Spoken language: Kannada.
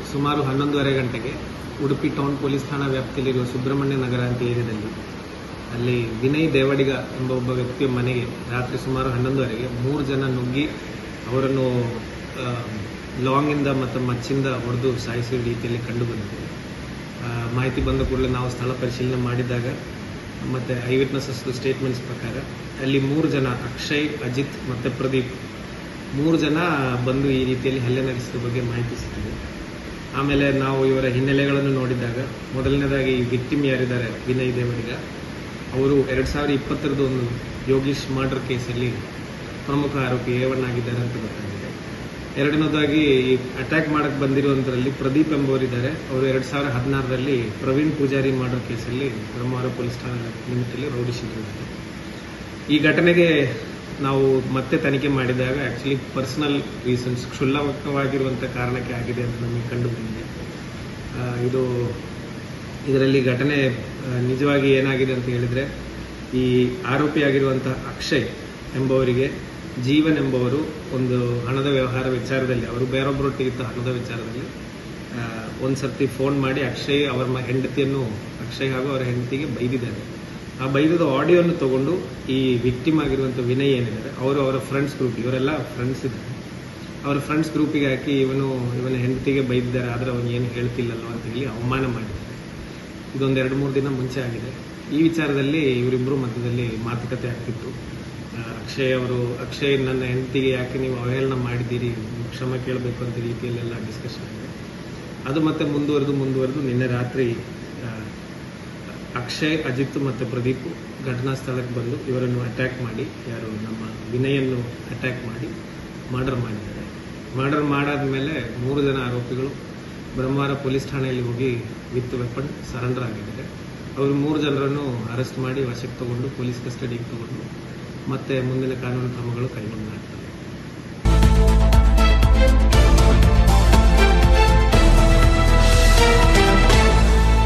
ಸುಮಾರು 11:30 ಗಂಟೆಗೆ ಉಡುಪಿ ಟೌನ್ ಪೊಲೀಸ್ ಠಾಣಾ ವ್ಯಾಪ್ತಿಯಲ್ಲಿರುವ ಸುಬ್ರಹ್ಮಣ್ಯ ನಗರ ಅಂತ ಏರಿಯಾದಲ್ಲಿ ಅಲ್ಲಿ ವಿನಯ್ ದೇವಡಿಗ ಎಂಬ ಒಬ್ಬ ವ್ಯಕ್ತಿಯ ಮನೆಗೆ ರಾತ್ರಿ ಸುಮಾರು 11:30ಗೆ 3 ಜನ ನುಗ್ಗಿ ಅವರನ್ನು ಲಾಂಗಿಂದ ಮತ್ತು ಮಚ್ಚಿಂದ ಹೊಡೆದು ಸಾಯಿಸುವ ರೀತಿಯಲ್ಲಿ ಕಂಡು ಬಂದಿದೆ. ಮಾಹಿತಿ ಬಂದ ಕೂಡಲೇ ನಾವು ಸ್ಥಳ ಪರಿಶೀಲನೆ ಮಾಡಿದಾಗ ಮತ್ತು ಐ ವಿಟ್ನೆಸಸ್ ಸ್ಟೇಟ್ಮೆಂಟ್ಸ್ ಪ್ರಕಾರ ಅಲ್ಲಿ 3 ಜನ ಅಕ್ಷಯ್, ಅಜಿತ್ ಮತ್ತು ಪ್ರದೀಪ್ 3 ಜನ ಬಂದು ಈ ರೀತಿಯಲ್ಲಿ ಹಲ್ಲೆ ನಡೆಸಿದ ಬಗ್ಗೆ ಮಾಹಿತಿ ಸಿಕ್ಕಿದೆ. ಆಮೇಲೆ ನಾವು ಇವರ ಹಿನ್ನೆಲೆಗಳನ್ನು ನೋಡಿದಾಗ ಮೊದಲನೇದಾಗಿ ವಿಕ್ಟಿಮ್ ಯಾರಿದ್ದಾರೆ ವಿನಯ್ ದೇವಡಿಗ ಅವರು 2020 ಒಂದು ಯೋಗೀಶ್ ಮರ್ಡರ್ ಕೇಸಲ್ಲಿ ಪ್ರಮುಖ ಆರೋಪಿ A1 ಆಗಿದ್ದಾರೆ ಅಂತ ಗೊತ್ತಾಗಿದೆ. ಎರಡನೇದಾಗಿ ಈ ಅಟ್ಯಾಕ್ ಮಾಡಕ್ಕೆ ಬಂದಿರುವಂಥದ್ರಲ್ಲಿ ಪ್ರದೀಪ್ ಎಂಬುವರಿದ್ದಾರೆ. ಅವರು 2016ರಲ್ಲಿ ಪ್ರವೀಣ್ ಪೂಜಾರಿ ಮರ್ಡರ್ ಕೇಸಲ್ಲಿ ಬ್ರಹ್ಮಾವರ ಪೊಲೀಸ್ ಠಾಣಾ ಲಿಮಿಟಲ್ಲಿ ರೌಡಿ ಶೀಟರ್. ಈ ಘಟನೆಗೆ ನಾವು ಮತ್ತೆ ತನಿಖೆ ಮಾಡಿದಾಗ ಆ್ಯಕ್ಚುಲಿ ಪರ್ಸನಲ್ ರೀಸನ್ಸ್ ಕ್ಷುಲ್ಲಕವಾಗಿರುವಂಥ ಕಾರಣಕ್ಕೆ ಆಗಿದೆ ಅಂತ ನಮಗೆ ಕಂಡು ಬಂದಿದೆ. ಇದರಲ್ಲಿ ಘಟನೆ ನಿಜವಾಗಿ ಏನಾಗಿದೆ ಅಂತ ಹೇಳಿದರೆ, ಈ ಆರೋಪಿಯಾಗಿರುವಂಥ ಅಕ್ಷಯ್ ಎಂಬವರಿಗೆ ಜೀವನ್ ಎಂಬವರು ಒಂದು ಹಣದ ವ್ಯವಹಾರ ವಿಚಾರದಲ್ಲಿ ಅವರು ಬೇರೊಬ್ಬರೊಟ್ಟಿಗಿದ್ದ ಹಣದ ವಿಚಾರದಲ್ಲಿ ಒಂದು ಸರ್ತಿ ಫೋನ್ ಮಾಡಿ ಅಕ್ಷಯ್ ಅವರ ಹೆಂಡತಿಯನ್ನು ಅಕ್ಷಯ್ ಹಾಗೂ ಅವರ ಹೆಂಡತಿಗೆ ಬೈದಿದ್ದಾರೆ. ಆ ಬೈದದ ಆಡಿಯೋವನ್ನು ತಗೊಂಡು ಈ ವಿಕ್ಟಿಮ್ ಆಗಿರುವಂಥ ವಿನಯ್ ಏನಿದ್ದಾರೆ ಅವರು ಅವರ ಫ್ರೆಂಡ್ಸ್ ಗ್ರೂಪ್, ಇವರೆಲ್ಲ ಫ್ರೆಂಡ್ಸ್ ಇದ್ದಾರೆ, ಅವರ ಫ್ರೆಂಡ್ಸ್ ಗ್ರೂಪಿಗೆ ಹಾಕಿ ಇವನ ಹೆಂಡತಿಗೆ ಬೈದಿದ್ದಾರೆ, ಆದರೆ ಅವನು ಏನು ಹೇಳ್ತಿಲ್ಲಲ್ವ ಅಂತ ಹೇಳಿ ಅವಮಾನ ಮಾಡಿದ್ದಾರೆ. ಇದೊಂದು 2-3 ದಿನ ಮುಂಚೆ ಆಗಿದೆ. ಈ ವಿಚಾರದಲ್ಲಿ ಇವರಿಬ್ಬರು ಮಧ್ಯದಲ್ಲಿ ಮಾತುಕತೆ ಆಗ್ತಿತ್ತು. ಅಕ್ಷಯ್ ನನ್ನ ಹೆಂಡತಿಗೆ ಯಾಕೆ ನೀವು ಅವಹೇಳನ ಮಾಡಿದ್ದೀರಿ, ಕ್ಷಮೆ ಕೇಳಬೇಕು ಅಂತ ರೀತಿಯಲ್ಲೆಲ್ಲ ಡಿಸ್ಕಷನ್ ಆಗಿದೆ. ಅದು ಮತ್ತೆ ಮುಂದುವರೆದು ನಿನ್ನೆ ರಾತ್ರಿ ಅಕ್ಷಯ್, ಅಜಿತ್ ಮತ್ತು ಪ್ರದೀಪ್ ಘಟನಾ ಸ್ಥಳಕ್ಕೆ ಬಂದು ಇವರನ್ನು ಅಟ್ಯಾಕ್ ಮಾಡಿ, ನಮ್ಮ ವಿನಯನ್ನು ಅಟ್ಯಾಕ್ ಮಾಡಿ ಮರ್ಡರ್ ಮಾಡಿದ್ದಾರೆ. ಮರ್ಡರ್ ಮಾಡಾದ್ಮೇಲೆ 3 ಜನ ಆರೋಪಿಗಳು ಬ್ರಹ್ಮಾವರ ಪೊಲೀಸ್ ಠಾಣೆಯಲ್ಲಿ ಹೋಗಿ ವಿತ್ ವೆಪನ್ ಸರೆಂಡರ್ ಆಗಿದ್ದಾರೆ. ಅವರು 3 ಜನರನ್ನು ಅರೆಸ್ಟ್ ಮಾಡಿ ವಶಕ್ಕೆ ತಗೊಂಡು ಪೊಲೀಸ್ ಕಸ್ಟಡಿಗೆ ತಗೊಂಡು ಮತ್ತೆ ಮುಂದಿನ ಕಾನೂನು ಕ್ರಮಗಳು ಕೈಗೊಳ್ಳಲಾಗ್ತದೆ.